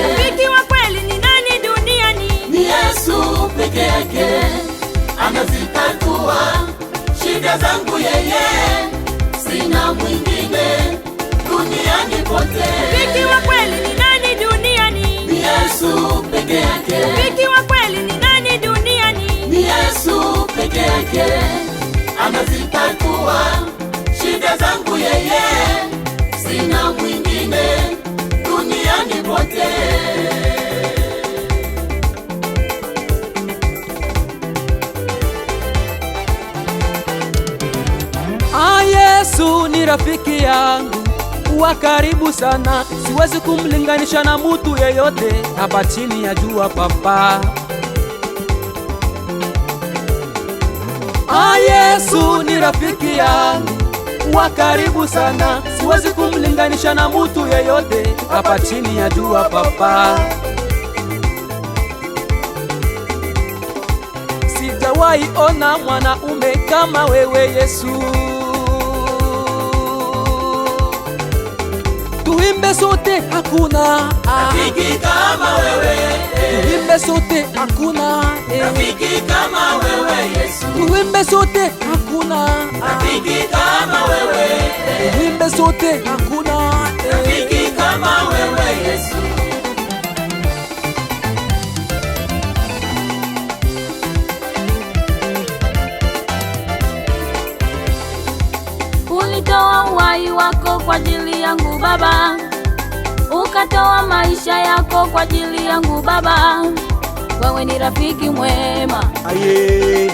Rafiki wa kweli ni nani duniani? Ni Yesu peke yake. Anazitatua shida zangu yeye, sina mwingine duniani pote. Rafiki wa kweli ni nani duniani? Ni Yesu peke yake. Rafiki wa kweli ni nani duniani? Ni Yesu peke yake. Anazitatua shida zangu yeye, sina mwingine duniani pote. Yesu ni rafiki yangu wa karibu sana, siwezi kumlinganisha na mtu yeyote hapa chini ya jua papa. Yesu ni rafiki yangu wa karibu sana, siwezi kumlinganisha na mtu yeyote hapa chini ya jua papa. Sijawahi ona mwanaume kama wewe Yesu. Tuimbe sote hakuna rafiki kama wewe. Tuimbe sote hakuna rafiki kama wewe Yesu. Tuimbe sote hakuna rafiki kama wewe. Tuimbe sote hakuna rafiki kama wewe Yesu. Ulitoa uhai wako kwa ajili yangu Baba, ukatoa maisha yako kwa ajili yangu Baba. Wewe ni rafiki mwema. Aye.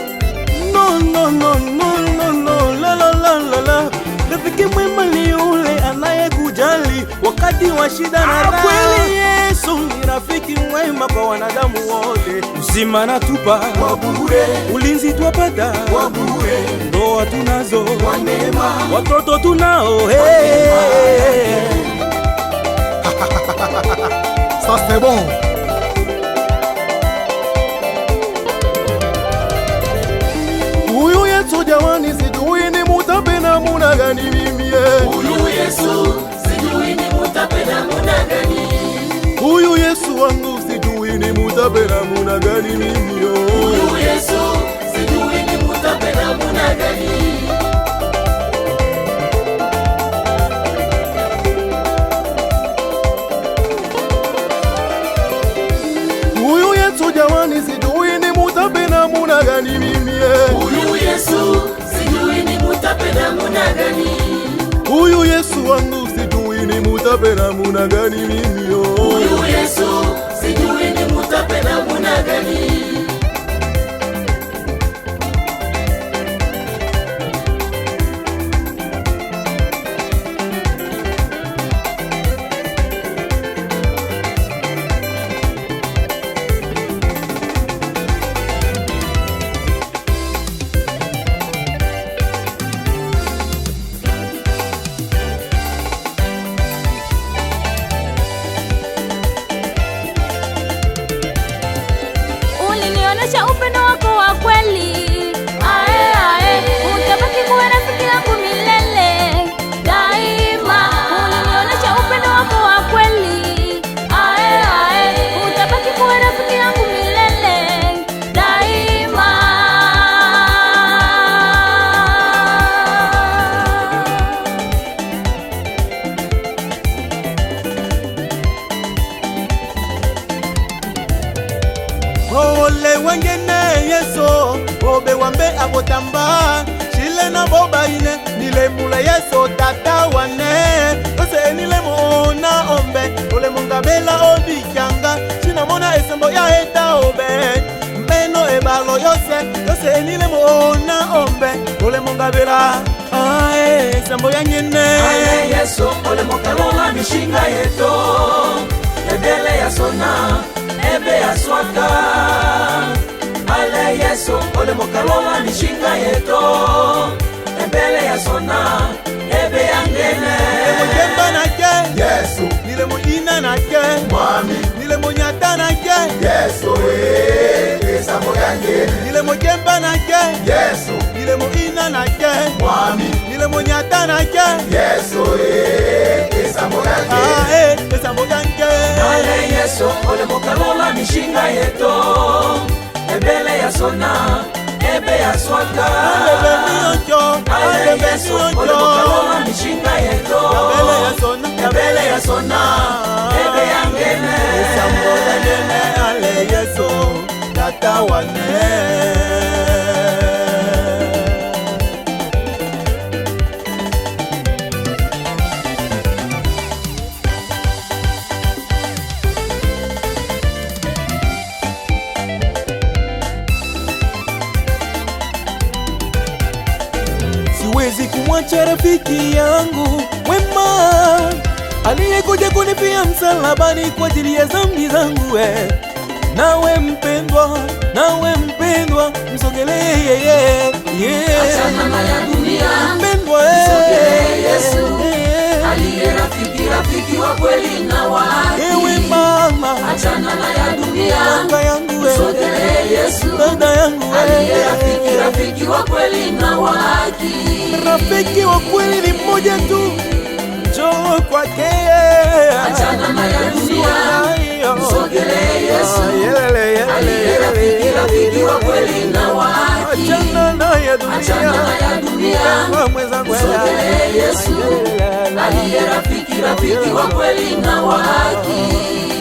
No, no, no, no, no, no, la, la, la, la, la. Rafiki mwema ni yule anayekujali wakati wa shida na raha. Kweli Yesu ni rafiki mwema kwa wanadamu wote. Uzima natupa kwa bure, ulinzi twapata kwa bure, ndoa tunazo kwa neema, watoto tunao Ça c'est bon. Huyu Yesu jamani, sijui ni mutape namuna gani mimi. Huyu Yesu sijui ni mutape namuna gani. Huyu Yesu wangu sijui ni mutape namuna gani mimi. Huyu Yesu sijui ni mutape namuna gani. Huyu Yesu jamani, sijui ni mutape namuna gani mimi. Huyu Yesu sijui ni mutape namuna gani. Huyu Yesu wangu sijui ni mutape namuna gani mimi. Huyu Yesu sijui ni mutape namuna gani. Ulinionyesha upendo wako wa kweli. Utabaki kuwa rafiki yangu milele daima. Ulinionyesha upendo wako wa kweli. Utabaki kuwa rafiki yangu milele daima. Ole wengene Yesu obe wambe abotamba shile na boba ine nile mula Yesu tata wane ose nile mona ombe ole mongabela obi kyanga shina mona esembo ya eta obe mbeno ebalo yose nile mona ombe ole mongabela esembo ya nyene Yesu ole mokalola mishinga yeto ebele ya sona ebe ya swaka ale yeso ole mokalola mishinga yeto ebele ya sona ebe ya ngene mojemba na ke Yesu nile moina na ke mwami nile monyata na ke Yesu esa moyange nile mojemba na ke Yesu nile moina na ke mwami nile monyata na ke Yesu esa moyange esa moyange ale Yesu ole mokalola mishinga yeto ebele ya sona ebe ya swaka ale Yesu ole mokalola mishinga yeto ebele ya sona ebe ya ngene ale Yesu tata wane siwezi kumwacha rafiki yangu wema aliyekuja kunifia msalabani kwa ajili ya dhambi zangu. Nawe mpendwa, msogelee yeye. Achana na ya dunia, mpendwa, msogelee Yesu aliye rafiki wa kweli na wa haki. Ewe mama, achana na ya dunia, kaka yangu, msogelee Yesu dada yangu, aliye rafiki wa kweli na wa haki. Rafiki wa kweli ni mmoja tu, njoo kwake. Achana na ya dunia, msogelee Yesu aliye rafiki wa kweli na wa haki. Achana na ya dunia, msogelee Yesu aliye rafiki wa kweli na wa haki.